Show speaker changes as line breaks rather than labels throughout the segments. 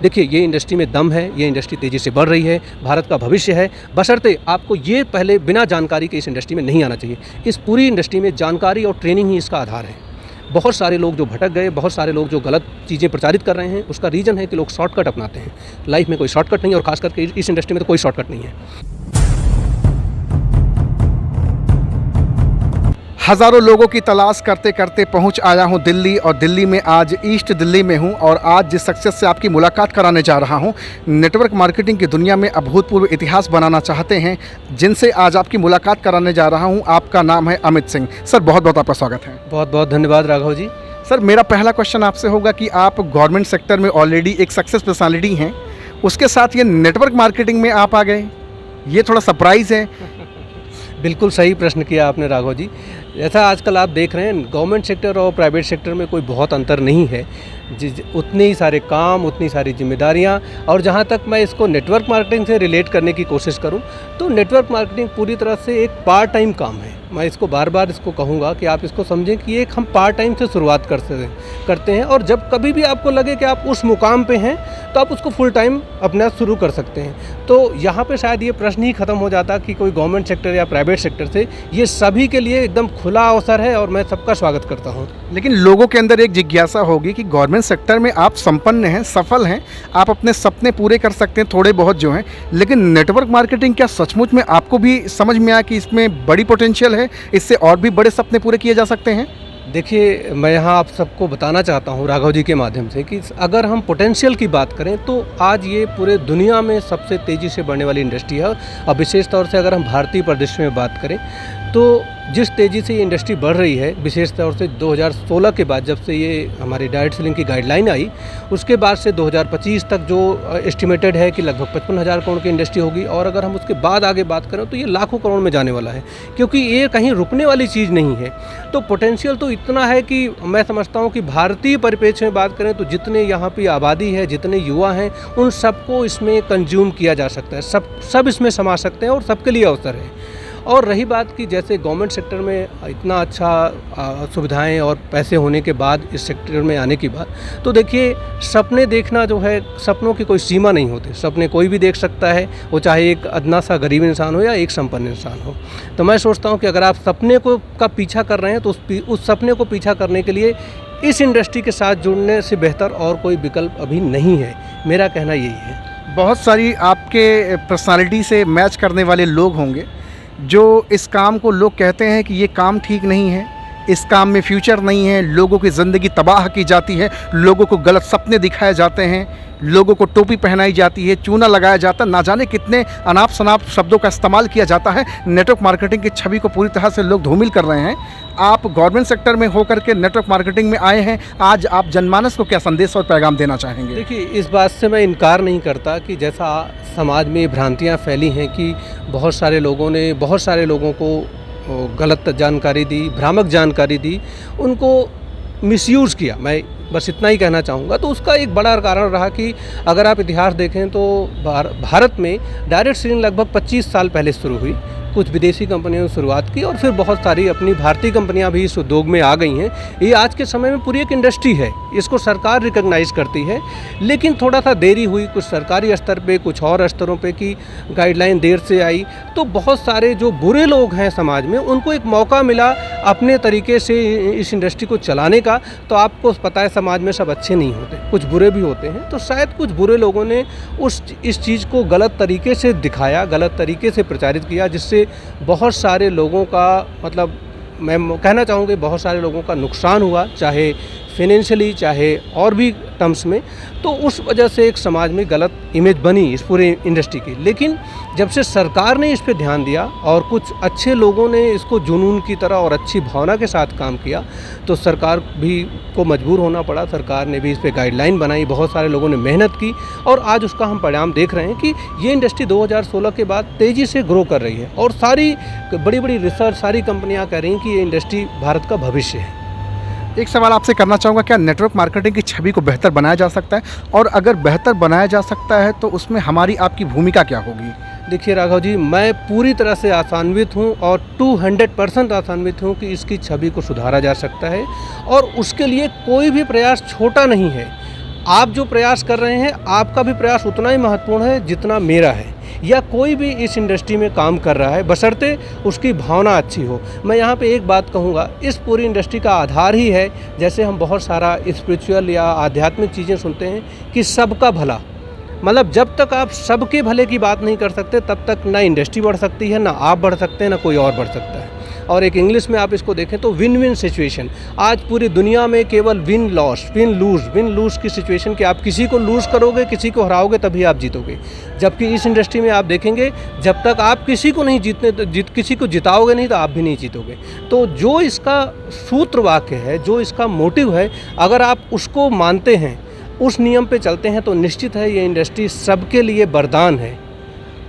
देखिए, ये इंडस्ट्री में दम है, ये इंडस्ट्री तेज़ी से बढ़ रही है, भारत का भविष्य है, बशर्ते आपको ये पहले बिना जानकारी के इस इंडस्ट्री में नहीं आना चाहिए। इस पूरी इंडस्ट्री में जानकारी और ट्रेनिंग ही इसका आधार है। बहुत सारे लोग जो भटक गए, बहुत सारे लोग जो गलत चीज़ें प्रचारित कर रहे हैं, उसका रीज़न है कि लोग शॉर्टकट अपनाते हैं। लाइफ में कोई शॉर्टकट नहीं, और ख़ास करके इस इंडस्ट्री में तो कोई शॉर्टकट नहीं है।
हज़ारों लोगों की तलाश करते करते पहुंच आया हूं दिल्ली, और दिल्ली में आज ईस्ट दिल्ली में हूं, और आज जिस शख्सियत से आपकी मुलाकात कराने जा रहा हूं, नेटवर्क मार्केटिंग की दुनिया में अभूतपूर्व इतिहास बनाना चाहते हैं, जिनसे आज आपकी मुलाकात कराने जा रहा हूं। आपका नाम है अमित सिंह। सर, बहुत बहुत आपका स्वागत है।
बहुत बहुत धन्यवाद राघव जी।
सर, मेरा पहला क्वेश्चन आपसे होगा कि आप गवर्नमेंट सेक्टर में ऑलरेडी एक सक्सेस पर्सनालिटी हैं, उसके साथ ये नेटवर्क मार्केटिंग में आप आ गए, ये थोड़ा सरप्राइज़ है।
बिल्कुल सही प्रश्न किया आपने राघव जी। जैसा आजकल आप देख रहे हैं, गवर्नमेंट सेक्टर और प्राइवेट सेक्टर में कोई बहुत अंतर नहीं है। उतने ही सारे काम, उतनी सारी जिम्मेदारियां, और जहां तक मैं इसको नेटवर्क मार्केटिंग से रिलेट करने की कोशिश करूं, तो नेटवर्क मार्केटिंग पूरी तरह से एक पार्ट टाइम काम है। मैं इसको बार बार इसको कहूँगा कि आप इसको समझें कि एक हम पार्ट टाइम से शुरुआत करते हैं, और जब कभी भी आपको लगे कि आप उस मुकाम पे हैं, तो आप उसको फुल टाइम अपना शुरू कर सकते हैं। तो यहाँ पे शायद ये प्रश्न ही ख़त्म हो जाता कि कोई गवर्नमेंट सेक्टर या प्राइवेट सेक्टर से, ये सभी के लिए एकदम खुला अवसर है, और मैं सबका स्वागत करता हूँ।
लेकिन लोगों के अंदर एक जिज्ञासा होगी कि गवर्नमेंट सेक्टर में आप संपन्न हैं, सफल हैं, आप अपने सपने पूरे कर सकते हैं थोड़े बहुत जो हैं, लेकिन नेटवर्क मार्केटिंग क्या सचमुच में आपको भी समझ में आया कि इसमें बड़ी पोटेंशियल है, इससे और भी बड़े सपने पूरे किए जा सकते हैं?
देखिए, मैं यहाँ आप सबको बताना चाहता हूँ राघव जी के माध्यम से कि अगर हम पोटेंशियल की बात करें, तो आज ये पूरे दुनिया में सबसे तेज़ी से बढ़ने वाली इंडस्ट्री है। और विशेष तौर से अगर हम भारतीय परिदृश्य में बात करें, तो जिस तेज़ी से ये इंडस्ट्री बढ़ रही है, विशेष तौर से 2016 के बाद, जब से ये हमारी डायरेक्ट सेलिंग की गाइडलाइन आई, उसके बाद से 2025 तक जो एस्टिमेटेड है कि लगभग 55,000 करोड़ की इंडस्ट्री होगी। और अगर हम उसके बाद आगे बात करें, तो ये लाखों करोड़ में जाने वाला है, क्योंकि ये कहीं रुकने वाली चीज़ नहीं है। तो पोटेंशियल तो इतना है कि मैं समझता हूँ कि भारतीय परिप्रेक्ष्य में बात करें, तो जितने यहाँ की आबादी है, जितने युवा हैं, उन सबको इसमें कंज्यूम किया जा सकता है, सब इसमें समा सकते हैं, और सबके लिए अवसर है। और रही बात कि जैसे गवर्नमेंट सेक्टर में इतना अच्छा सुविधाएं और पैसे होने के बाद इस सेक्टर में आने की बात, तो देखिए, सपने देखना जो है, सपनों की कोई सीमा नहीं होती। सपने कोई भी देख सकता है, वो चाहे एक अदना सा गरीब इंसान हो या एक संपन्न इंसान हो। तो मैं सोचता हूँ कि अगर आप सपने का पीछा कर रहे हैं, तो उस सपने को पीछा करने के लिए इस इंडस्ट्री के साथ जुड़ने से बेहतर और कोई विकल्प अभी नहीं है। मेरा कहना यही है।
बहुत सारी आपके पर्सनालिटी से मैच करने वाले लोग होंगे, जो इस काम को लोग कहते हैं कि ये काम ठीक नहीं है, इस काम में फ्यूचर नहीं है, लोगों की ज़िंदगी तबाह की जाती है, लोगों को गलत सपने दिखाए जाते हैं, लोगों को टोपी पहनाई जाती है, चूना लगाया जाता है, ना जाने कितने अनाप शनाप शब्दों का इस्तेमाल किया जाता है। नेटवर्क मार्केटिंग की छवि को पूरी तरह से लोग धूमिल कर रहे हैं। आप गवर्नमेंट सेक्टर में होकर के नेटवर्क मार्केटिंग में आए हैं, आज आप जनमानस को क्या संदेश और पैगाम देना चाहेंगे?
देखिए, इस बात से मैं इनकार नहीं करता कि जैसा समाज में भ्रांतियाँ फैली हैं कि बहुत सारे लोगों ने बहुत सारे लोगों को गलत जानकारी दी, भ्रामक जानकारी दी, उनको मिसयूज़ किया। मैं बस इतना ही कहना चाहूँगा। तो उसका एक बड़ा कारण रहा कि अगर आप इतिहास देखें, तो भारत में डायरेक्ट सेलिंग लगभग 25 साल पहले शुरू हुई। कुछ विदेशी कंपनियों ने शुरुआत की, और फिर बहुत सारी अपनी भारतीय कंपनियां भी इस उद्योग में आ गई हैं। ये आज के समय में पूरी एक इंडस्ट्री है, इसको सरकार रिकॉग्नाइज़ करती है, लेकिन थोड़ा सा देरी हुई, कुछ सरकारी स्तर पे, कुछ और स्तरों पे की गाइडलाइन देर से आई। तो बहुत सारे जो बुरे लोग हैं समाज में, उनको एक मौका मिला अपने तरीके से इस इंडस्ट्री को चलाने का। तो आपको पता है, समाज में सब अच्छे नहीं होते, कुछ बुरे भी होते हैं। तो शायद कुछ बुरे लोगों ने इस चीज़ को गलत तरीके से दिखाया, गलत तरीके से प्रचारित किया, जिससे बहुत सारे लोगों का, मतलब मैं कहना चाहूँगा, बहुत सारे लोगों का नुकसान हुआ, चाहे फाइनेंशियली, चाहे और भी टर्म्स में। तो उस वजह से एक समाज में गलत इमेज बनी इस पूरे इंडस्ट्री की। लेकिन जब से सरकार ने इस पे ध्यान दिया और कुछ अच्छे लोगों ने इसको जुनून की तरह और अच्छी भावना के साथ काम किया, तो सरकार भी को मजबूर होना पड़ा। सरकार ने भी इस पे गाइडलाइन बनाई, बहुत सारे लोगों ने मेहनत की, और आज उसका हम परिणाम देख रहे हैं कि ये इंडस्ट्री 2016 के बाद तेज़ी से ग्रो कर रही है। और सारी बड़ी बड़ी रिसर्च, सारी कंपनियाँ कह रही हैं कि ये इंडस्ट्री भारत का भविष्य है।
एक सवाल आपसे करना चाहूँगा, क्या नेटवर्क मार्केटिंग की छवि को बेहतर बनाया जा सकता है, और अगर बेहतर बनाया जा सकता है तो उसमें हमारी आपकी भूमिका क्या होगी?
देखिए राघव जी, मैं पूरी तरह से आशान्वित हूँ, और 200% आशान्वित हूँ कि इसकी छवि को सुधारा जा सकता है, और उसके लिए कोई भी प्रयास छोटा नहीं है। आप जो प्रयास कर रहे हैं, आपका भी प्रयास उतना ही महत्वपूर्ण है जितना मेरा है, या कोई भी इस इंडस्ट्री में काम कर रहा है, बशर्ते उसकी भावना अच्छी हो। मैं यहाँ पे एक बात कहूँगा, इस पूरी इंडस्ट्री का आधार ही है, जैसे हम बहुत सारा स्पिरिचुअल या आध्यात्मिक चीज़ें सुनते हैं कि सबका भला, मतलब जब तक आप सबके भले की बात नहीं कर सकते तब तक ना इंडस्ट्री बढ़ सकती है, ना आप बढ़ सकते हैं, ना कोई और बढ़ सकता है। और एक इंग्लिश में आप इसको देखें तो विन विन सिचुएशन। आज पूरी दुनिया में केवल विन लूज़ की सिचुएशन, कि आप किसी को लूज़ करोगे, किसी को हराओगे तभी आप जीतोगे। जबकि इस इंडस्ट्री में आप देखेंगे, जब तक आप किसी को नहीं किसी को जिताओगे नहीं तो आप भी नहीं जीतोगे। तो जो इसका सूत्र वाक्य है, जो इसका मोटिव है, अगर आप उसको मानते हैं, उस नियम पे चलते हैं, तो निश्चित है ये इंडस्ट्री सबके लिए वरदान है।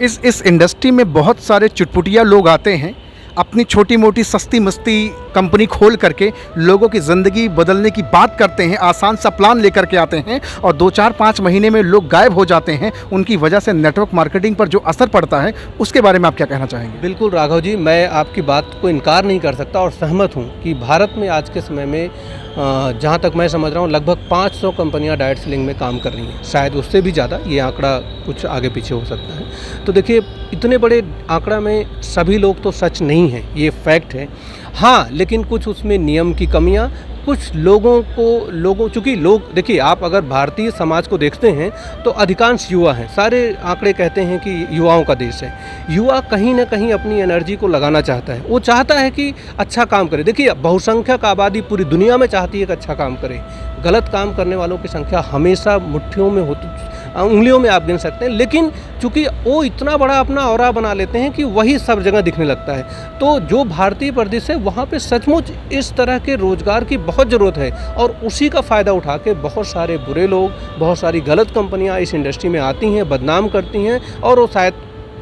इस इंडस्ट्री में बहुत सारे चुटपुटिया लोग आते हैं, अपनी छोटी मोटी सस्ती मस्ती कंपनी खोल करके लोगों की ज़िंदगी बदलने की बात करते हैं, आसान सा प्लान लेकर के आते हैं और 2-4-5 महीने में लोग गायब हो जाते हैं। उनकी वजह से नेटवर्क मार्केटिंग पर जो असर पड़ता है, उसके बारे में आप क्या कहना चाहेंगे?
बिल्कुल राघव जी, मैं आपकी बात को इनकार नहीं कर सकता और सहमत हूँ कि भारत में आज के समय में जहाँ तक मैं समझ रहा हूँ लगभग 500 कंपनियाँ डायरेक्ट सेलिंग में काम कर रही हैं, शायद उससे भी ज़्यादा, ये आंकड़ा कुछ आगे पीछे हो सकता है। तो देखिए, इतने बड़े आंकड़ा में सभी लोग तो सच नहीं हैं, ये फैक्ट है। हाँ, लेकिन कुछ उसमें नियम की कमियाँ, कुछ लोगों चूँकि लोग, देखिए आप अगर भारतीय समाज को देखते हैं तो अधिकांश युवा हैं, सारे आंकड़े कहते हैं कि युवाओं का देश है। युवा कहीं ना कहीं अपनी एनर्जी को लगाना चाहता है, वो चाहता है कि अच्छा काम करे। देखिए, बहुसंख्यक आबादी पूरी दुनिया में चाहती है कि अच्छा काम करे। गलत काम करने वालों की संख्या हमेशा मुट्ठियों में होती, उंगलियों में आप गिन सकते हैं, लेकिन चूँकि वो इतना बड़ा अपना ऑरा बना लेते हैं कि वही सब जगह दिखने लगता है। तो जो भारतीय प्रदेश है, वहाँ पे सचमुच इस तरह के रोज़गार की बहुत ज़रूरत है और उसी का फ़ायदा उठा के बहुत सारे बुरे लोग, बहुत सारी गलत कंपनियाँ इस इंडस्ट्री में आती हैं, बदनाम करती हैं और वो शायद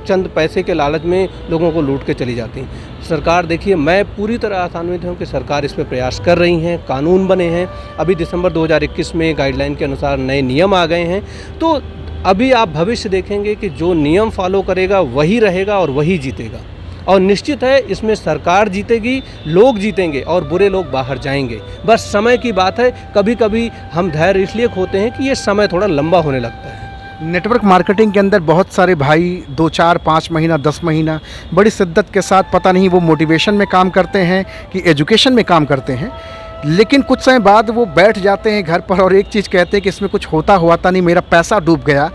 चंद पैसे के लालच में लोगों को लूट के चली जाती हैं। सरकार, देखिए, मैं पूरी तरह आशान्वित हूँ कि सरकार इस पर प्रयास कर रही हैं, कानून बने हैं। अभी दिसंबर 2021 में गाइडलाइन के अनुसार नए नियम आ गए हैं। तो अभी आप भविष्य देखेंगे कि जो नियम फॉलो करेगा वही रहेगा और वही जीतेगा। और निश्चित है इसमें सरकार जीतेगी, लोग जीतेंगे और बुरे लोग बाहर जाएंगे। बस समय की बात है। कभी कभी हम धैर्य इसलिए खोते हैं कि ये समय थोड़ा लंबा होने लगता है।
नेटवर्क मार्केटिंग के अंदर बहुत सारे भाई 2-4-5 महीना 10 महीना बड़ी शिद्दत के साथ, पता नहीं वो मोटिवेशन में काम करते हैं कि एजुकेशन में काम करते हैं, लेकिन कुछ समय बाद वो बैठ जाते हैं घर पर और एक चीज़ कहते हैं कि इसमें कुछ होता हुआ था नहीं, मेरा पैसा डूब गया,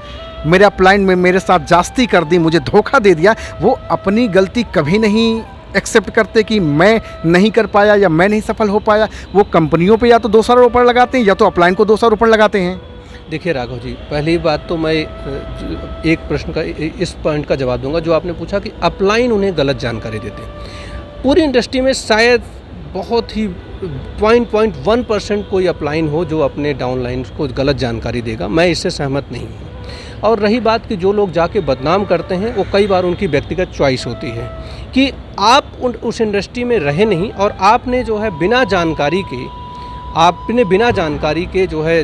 मेरे अपलाइन में मेरे साथ जास्ती कर दी, मुझे धोखा दे दिया। वो अपनी गलती कभी नहीं एक्सेप्ट करते कि मैं नहीं कर पाया या मैं नहीं सफल हो पाया। वो कंपनियों पे या तो ₹200 लगाते हैं या तो अपलाइन को ₹200 लगाते हैं।
देखिए राघव जी, पहली बात तो मैं एक प्रश्न का, इस पॉइंट का जवाब दूंगा जो आपने पूछा कि अपलाइन उन्हें गलत जानकारी देते हैं। पूरी इंडस्ट्री में शायद बहुत ही 0.1% कोई अपलाइन हो जो अपने डाउनलाइन को गलत जानकारी देगा। मैं इससे सहमत नहीं हूँ। और रही बात कि जो लोग जाके बदनाम करते हैं, वो कई बार उनकी व्यक्तिगत चॉइस होती है कि आप उस इंडस्ट्री में रहे नहीं और आपने जो है बिना जानकारी के जो है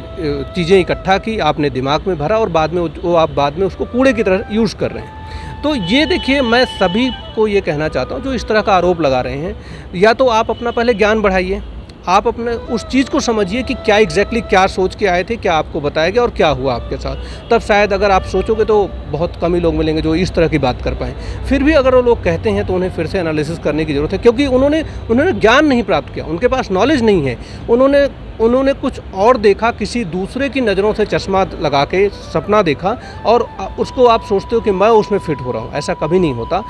चीज़ें इकट्ठा की, आपने दिमाग में भरा और बाद में वो आप बाद में उसको कूड़े की तरह यूज़ कर रहे हैं। तो ये देखिए, मैं सभी को ये कहना चाहता हूँ जो इस तरह का आरोप लगा रहे हैं, या तो आप अपना पहले ज्ञान बढ़ाइए, आप अपने उस चीज़ को समझिए कि क्या एग्जैक्टली क्या सोच के आए थे, क्या आपको बताया गया और क्या हुआ आपके साथ। तब शायद अगर आप सोचोगे तो बहुत कम ही लोग मिलेंगे जो इस तरह की बात कर पाएँ। फिर भी अगर वो लोग कहते हैं तो उन्हें फिर से एनालिसिस करने की ज़रूरत है, क्योंकि उन्होंने ज्ञान नहीं प्राप्त किया, उनके पास नॉलेज नहीं है। उन्होंने कुछ और देखा, किसी दूसरे की नज़रों से चश्मा लगा के सपना देखा और उसको आप सोचते हो कि मैं उसमें फिट हो रहा हूँ। ऐसा कभी नहीं होता।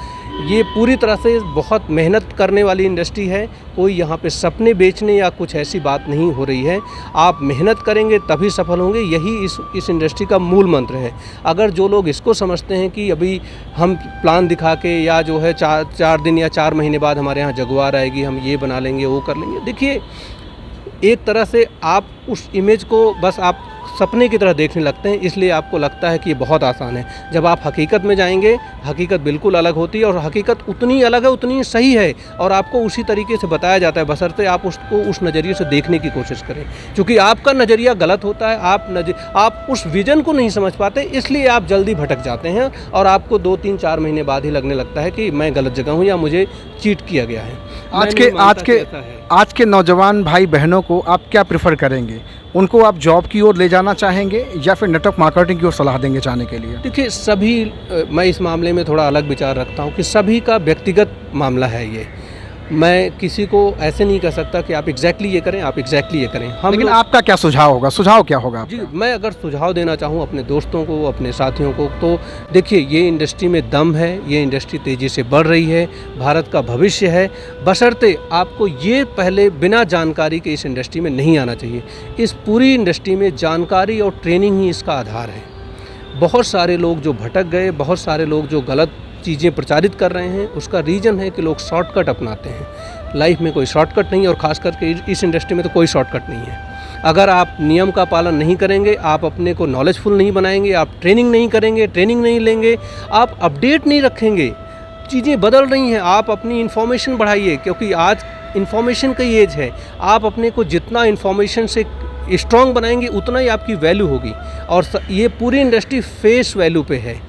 ये पूरी तरह से बहुत मेहनत करने वाली इंडस्ट्री है। कोई यहाँ पे सपने बेचने या कुछ ऐसी बात नहीं हो रही है। आप मेहनत करेंगे तभी सफल होंगे, यही इस इंडस्ट्री का मूल मंत्र है। अगर जो लोग इसको समझते हैं कि अभी हम प्लान दिखा के या जो है 4 दिन या 4 महीने बाद हमारे यहाँ जगुआर आएगी, हम ये बना लेंगे, वो कर लेंगे, देखिए एक तरह से आप उस इमेज को बस आप सपने की तरह देखने लगते हैं, इसलिए आपको लगता है कि ये बहुत आसान है। जब आप हकीकत में जाएंगे, हकीकत बिल्कुल अलग होती है और हकीकत उतनी अलग है, उतनी सही है और आपको उसी तरीके से बताया जाता है, बशर्ते आप उसको उस नज़रिए से देखने की कोशिश करें। क्योंकि आपका नज़रिया गलत होता है, आप उस विज़न को नहीं समझ पाते, इसलिए आप जल्दी भटक जाते हैं और आपको 2-3-4 महीने बाद ही लगने लगता है कि मैं गलत जगह हूँ या मुझे चीट किया गया है।
आज के नौजवान भाई बहनों को आप क्या प्रेफर करेंगे? उनको आप जॉब की ओर ले जाना चाहेंगे या फिर नेटवर्क मार्केटिंग की ओर सलाह देंगे जाने के लिए?
देखिए मैं इस मामले में थोड़ा अलग विचार रखता हूँ कि सभी का व्यक्तिगत मामला है ये। मैं किसी को ऐसे नहीं कह सकता कि आप एग्जैक्टली ये करें, आप एग्जैक्टली ये करें।
लेकिन आपका क्या सुझाव होगा? सुझाव क्या होगा
जी,
आपका?
मैं अगर सुझाव देना चाहूँ अपने दोस्तों को, अपने साथियों को, तो देखिए ये इंडस्ट्री में दम है, ये इंडस्ट्री तेज़ी से बढ़ रही है, भारत का भविष्य है, बशर्ते आपको ये पहले बिना जानकारी के इस इंडस्ट्री में नहीं आना चाहिए। इस पूरी इंडस्ट्री में जानकारी और ट्रेनिंग ही इसका आधार है। बहुत सारे लोग जो भटक गए, बहुत सारे लोग जो गलत चीज़ें प्रचारित कर रहे हैं, उसका रीज़न है कि लोग शॉर्टकट अपनाते हैं। लाइफ में कोई शॉर्टकट नहीं है और ख़ास करके इस इंडस्ट्री में तो कोई शॉर्टकट नहीं है। अगर आप नियम का पालन नहीं करेंगे, आप अपने को नॉलेजफुल नहीं बनाएंगे, आप ट्रेनिंग नहीं करेंगे, ट्रेनिंग नहीं लेंगे, आप अपडेट नहीं रखेंगे, चीज़ें बदल रही हैं, आप अपनी इन्फॉर्मेशन बढ़ाइए, क्योंकि आज इन्फॉर्मेशन का एज है। आप अपने को जितना इन्फॉर्मेशन से स्ट्रॉन्ग बनाएंगे उतना ही आपकी वैल्यू होगी। और ये पूरी इंडस्ट्री फेस वैल्यू पे है।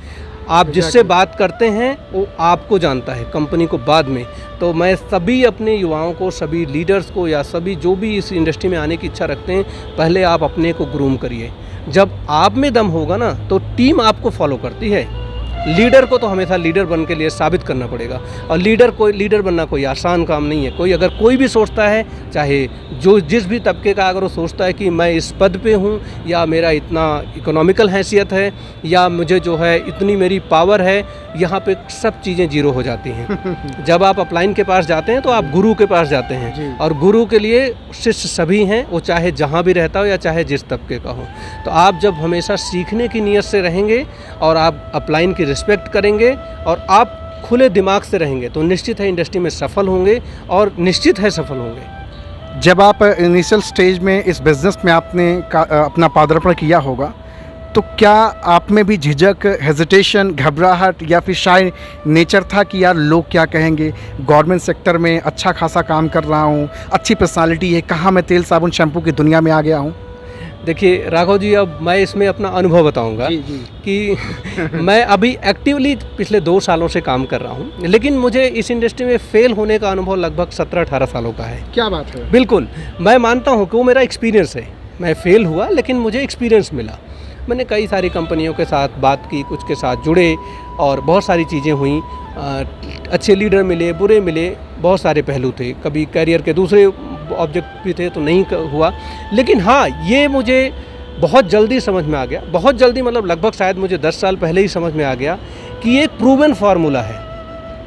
आप जिससे बात करते हैं वो आपको जानता है, कंपनी को बाद में। तो मैं सभी अपने युवाओं को, सभी लीडर्स को, या सभी जो भी इस इंडस्ट्री में आने की इच्छा रखते हैं, पहले आप अपने को ग्रूम करिए। जब आप में दम होगा ना तो टीम आपको फॉलो करती है। लीडर को तो हमेशा लीडर बनने के लिए साबित करना पड़ेगा, और लीडर बनना कोई आसान काम नहीं है। अगर कोई भी सोचता है, चाहे जो जिस भी तबके का, अगर वो सोचता है कि मैं इस पद पे हूँ, या मेरा इतना इकोनॉमिकल हैसियत है, या मुझे जो है इतनी मेरी पावर है, यहाँ पे सब चीज़ें जीरो हो जाती हैं। जब आप अपलाइन के पास जाते हैं तो आप गुरु के पास जाते हैं, और गुरु के लिए शिष्य सभी हैं, वो चाहे जहाँ भी रहता हो या चाहे जिस तबके का हो। तो आप जब हमेशा सीखने की नीयत से रहेंगे और आप अपलाइन की रिस्पेक्ट करेंगे और आप खुले दिमाग से रहेंगे, तो निश्चित है इंडस्ट्री में सफल होंगे, और निश्चित है सफल होंगे।
जब आप इनिशियल स्टेज में इस बिज़नेस में आपने अपना पदार्पण किया होगा, तो क्या आप में भी झिझक, हेजिटेशन, घबराहट या फिर शाय नेचर था कि यार लोग क्या कहेंगे, गवर्नमेंट सेक्टर में अच्छा खासा काम कर रहा हूँ, अच्छी पर्सनालिटी है, कहाँ मैं तेल साबुन शैम्पू की दुनिया में आ गया हूँ?
देखिए राघव जी, अब मैं इसमें अपना अनुभव बताऊंगा कि मैं अभी एक्टिवली पिछले 2 सालों से काम कर रहा हूं, लेकिन मुझे इस इंडस्ट्री में फेल होने का अनुभव लगभग 17-18 सालों का है।
क्या बात है?
बिल्कुल, मैं मानता हूं कि वो मेरा एक्सपीरियंस है। मैं फेल हुआ लेकिन मुझे एक्सपीरियंस मिला। मैंने कई सारी कंपनियों के साथ बात की, कुछ के साथ जुड़े, और बहुत सारी चीज़ें हुई। अच्छे लीडर मिले, बुरे मिले, बहुत सारे पहलू थे। कभी करियर के दूसरे ऑब्जेक्ट भी थे तो नहीं हुआ। लेकिन हाँ, ये मुझे बहुत जल्दी समझ में आ गया। बहुत जल्दी मतलब लगभग शायद मुझे 10 साल पहले ही समझ में आ गया कि ये एक प्रूवन फार्मूला है।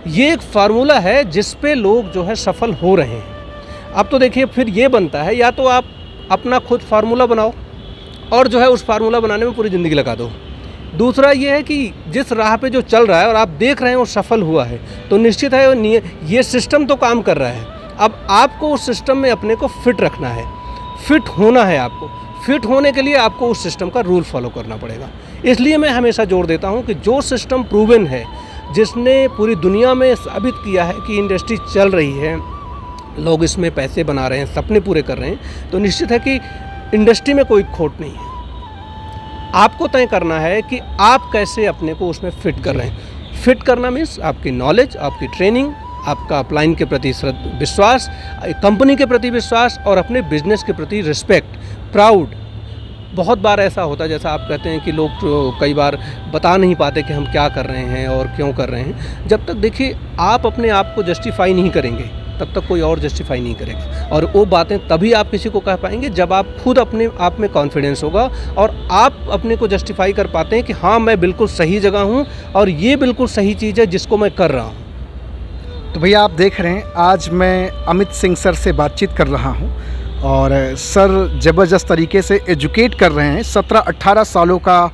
ये एक फार्मूला है जिस पे लोग जो है सफल हो रहे हैं। अब तो देखिए फिर ये बनता है, या तो आप अपना खुद फार्मूला बनाओ और जो है उस फार्मूला बनाने में पूरी ज़िंदगी लगा दो। दूसरा ये है कि जिस राह पे जो चल रहा है और आप देख रहे हैं वो सफल हुआ है, तो निश्चित है ये सिस्टम तो काम कर रहा है। अब आपको उस सिस्टम में अपने को फिट रखना है, फिट होना है आपको। फिट होने के लिए आपको उस सिस्टम का रूल फॉलो करना पड़ेगा। इसलिए मैं हमेशा जोर देता हूँ कि जो सिस्टम प्रूवन है, जिसने पूरी दुनिया में साबित किया है कि इंडस्ट्री चल रही है, लोग इसमें पैसे बना रहे हैं, सपने पूरे कर रहे हैं, तो निश्चित है कि इंडस्ट्री में कोई खोट नहीं है। आपको तय करना है कि आप कैसे अपने को उसमें फिट कर रहे हैं। फिट करना मीन्स आपकी नॉलेज, आपकी ट्रेनिंग, आपका अपलाइन के प्रति विश्वास, कंपनी के प्रति विश्वास, और अपने बिजनेस के प्रति रिस्पेक्ट, प्राउड। बहुत बार ऐसा होता है, जैसा आप कहते हैं कि लोग कई बार बता नहीं पाते कि हम क्या कर रहे हैं और क्यों कर रहे हैं। जब तक देखिए आप अपने आप को जस्टिफाई नहीं करेंगे, तब तक कोई और जस्टिफाई नहीं करेगा। और वो बातें तभी आप किसी को कह पाएंगे जब आप खुद अपने आप में कॉन्फिडेंस होगा और आप अपने को जस्टिफाई कर पाते हैं कि हाँ, मैं बिल्कुल सही जगह हूँ और ये बिल्कुल सही चीज़ है जिसको मैं कर रहा हूँ।
तो भैया आप देख रहे हैं, आज मैं अमित सिंह सर से बातचीत कर रहा हूं, और सर ज़बरदस्त तरीके से एजुकेट कर रहे हैं। 17-18 सालों का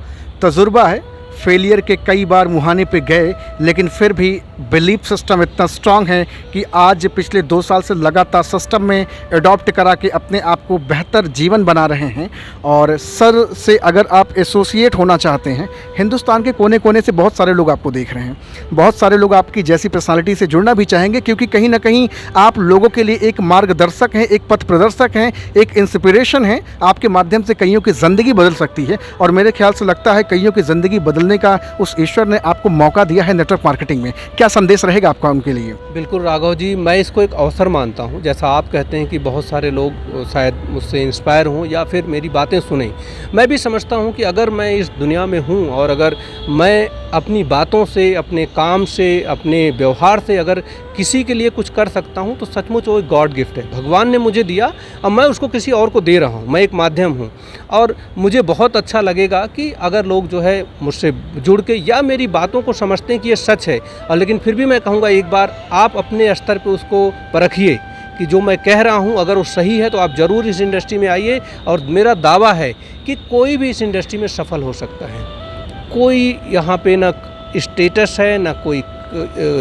तजुर्बा है। फेलियर के कई बार मुहाने पे गए, लेकिन फिर भी बिलीफ सिस्टम इतना स्ट्रांग है कि आज पिछले 2 साल से लगातार सिस्टम में अडॉप्ट करा के अपने आप को बेहतर जीवन बना रहे हैं। और सर से अगर आप एसोसिएट होना चाहते हैं, हिंदुस्तान के कोने कोने से बहुत सारे लोग आपको देख रहे हैं, बहुत सारे लोग आपकी जैसी पर्सनालिटी से जुड़ना भी चाहेंगे, क्योंकि कहीं ना कहीं आप लोगों के लिए एक मार्गदर्शक हैं, एक पथ प्रदर्शक हैं, एक इंस्पिरेशन है। आपके माध्यम से कईयों की ज़िंदगी बदल सकती है, और मेरे ख्याल से लगता है कईयों की ज़िंदगी बदल बदलने का उस ईश्वर ने आपको मौका दिया है नेटवर्क मार्केटिंग में, क्या संदेश रहेगा आपका उनके लिए?
बिल्कुल राघव जी, मैं इसको एक अवसर मानता हूँ। जैसा आप कहते हैं कि बहुत सारे लोग शायद मुझसे इंस्पायर हों या फिर मेरी बातें सुनें, मैं भी समझता हूँ कि अगर मैं इस दुनिया में हूँ और अगर मैं अपनी बातों से, अपने काम से, अपने व्यवहार से अगर किसी के लिए कुछ कर सकता हूँ तो सचमुच वो एक गॉड गिफ्ट है, भगवान ने मुझे दिया और मैं उसको किसी और को दे रहा हूँ। मैं एक माध्यम हूँ और मुझे बहुत अच्छा लगेगा कि अगर लोग जो है मुझसे जुड़ के या मेरी बातों को समझते हैं कि ये सच है, और लेकिन फिर भी मैं कहूँगा एक बार आप अपने स्तर पे उसको परखिए कि जो मैं कह रहा हूँ अगर वो सही है तो आप ज़रूर इस इंडस्ट्री में आइए। और मेरा दावा है कि कोई भी इस इंडस्ट्री में सफल हो सकता है। कोई यहाँ पे ना स्टेटस है, ना कोई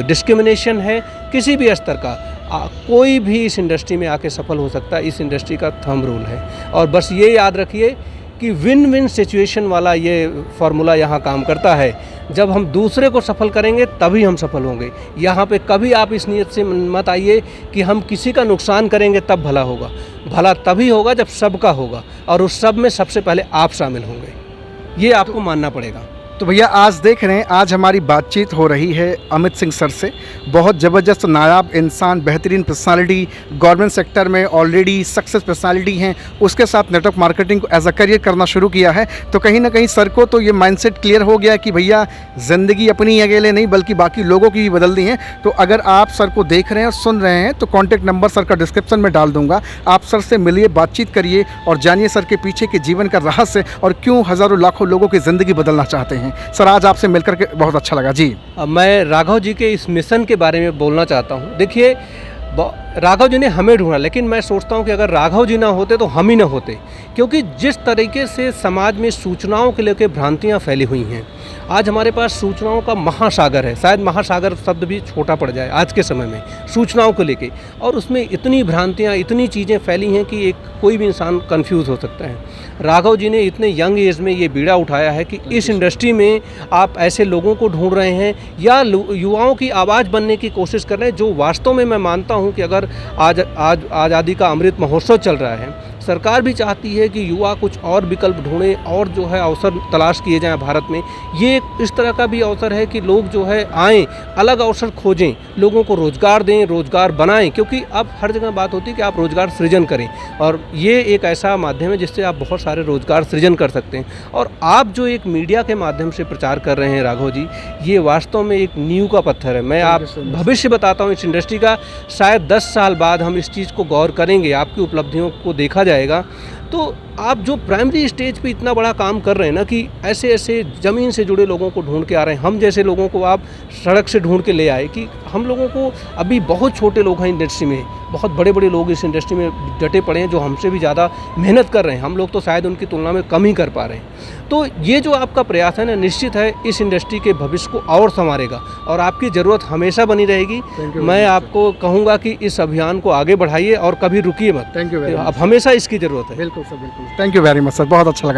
डिस्क्रिमिनेशन है किसी भी स्तर का। कोई भी इस इंडस्ट्री में आके सफल हो सकता है, इस इंडस्ट्री का थंब रूल है। और बस ये याद रखिए कि विन विन सिचुएशन वाला ये फार्मूला यहाँ काम करता है। जब हम दूसरे को सफल करेंगे तभी हम सफल होंगे। यहाँ पे कभी आप इस नीयत से मत आइए कि हम किसी का नुकसान करेंगे तब भला होगा। भला तभी होगा जब सबका होगा, और उस सब में सबसे पहले आप शामिल होंगे। ये आपको मानना पड़ेगा।
तो भैया आज देख रहे हैं, आज हमारी बातचीत हो रही है अमित सिंह सर से। बहुत ज़बरदस्त नायाब इंसान, बेहतरीन पर्सनालिटी, गवर्नमेंट सेक्टर में ऑलरेडी सक्सेस पर्सनालिटी हैं, उसके साथ नेटवर्क मार्केटिंग को एज अ करियर करना शुरू किया है। तो कहीं ना कहीं सर को तो ये माइंडसेट क्लियर हो गया कि भैया ज़िंदगी अपनी अकेले नहीं बल्कि बाकी लोगों की भी बदलनी है। तो अगर आप सर को देख रहे हैं और सुन रहे हैं तो कॉन्टैक्ट नंबर सर का डिस्क्रिप्शन में डाल दूंगा। आप सर से मिलिए, बातचीत करिए और जानिए सर के पीछे के जीवन का रहस्य और क्यों हज़ारों लाखों लोगों की ज़िंदगी बदलना चाहते हैं। सर आज आपसे मिलकर के बहुत अच्छा लगा जी।
मैं राघव जी के इस मिशन के बारे में बोलना चाहता हूँ। देखिए, राघव जी ने हमें ढूंढा, लेकिन मैं सोचता हूँ कि अगर राघव जी ना होते तो हम ही ना होते, क्योंकि जिस तरीके से समाज में सूचनाओं के लेकर भ्रांतियाँ फैली हुई हैं, आज हमारे पास सूचनाओं का महासागर है। शायद महासागर शब्द भी छोटा पड़ जाए आज के समय में सूचनाओं को लेके, और उसमें इतनी भ्रांतियाँ, इतनी चीज़ें फैली हैं कि कोई भी इंसान कंफ्यूज हो सकता है। राघव जी ने इतने यंग एज में ये बीड़ा उठाया है कि इस इंडस्ट्री में आप ऐसे लोगों को ढूंढ रहे हैं या युवाओं की आवाज़ बनने की कोशिश कर रहे हैं, जो वास्तव में मैं मानता हूं कि अगर आज आज़ादी का अमृत महोत्सव चल रहा है, सरकार भी चाहती है कि युवा कुछ और विकल्प ढूंढें और जो है अवसर तलाश किए जाएं भारत में। ये इस तरह का भी अवसर है कि लोग जो है आएँ, अलग अवसर खोजें, लोगों को रोज़गार दें, रोज़गार बनाएं, क्योंकि अब हर जगह बात होती है कि आप रोज़गार सृजन करें, और ये एक ऐसा माध्यम है जिससे आप बहुत सारे रोज़गार सृजन कर सकते हैं। और आप जो एक मीडिया के माध्यम से प्रचार कर रहे हैं राघव जी, ये वास्तव में एक नींव का पत्थर है। मैं आप भविष्य बताता हूँ इस इंडस्ट्री का, शायद 10 साल बाद हम इस चीज़ को गौर करेंगे, आपकी उपलब्धियों को देखा जाएगा। तो आप जो प्राइमरी स्टेज पे इतना बड़ा काम कर रहे हैं ना, कि ऐसे ऐसे ज़मीन से जुड़े लोगों को ढूंढ के आ रहे हैं, हम जैसे लोगों को आप सड़क से ढूंढ के ले आए, कि हम लोगों को अभी बहुत छोटे लोग हैं इंडस्ट्री में, बहुत बड़े बड़े लोग इस इंडस्ट्री में डटे पड़े हैं जो हमसे भी ज़्यादा मेहनत कर रहे हैं। हम लोग तो शायद उनकी तुलना में कम ही कर पा रहे हैं। तो ये जो आपका प्रयास है ना, निश्चित है इस इंडस्ट्री के भविष्य को और संवारेगा, और आपकी ज़रूरत हमेशा बनी रहेगी। मैं आपको कहूँगा कि इस अभियान को आगे बढ़ाइए और कभी रुकिए मत।
Thank you very much.
अब हमेशा इसकी ज़रूरत है।
बिल्कुल सर, बिल्कुल। Thank you very much sir, बहुत अच्छा लगा।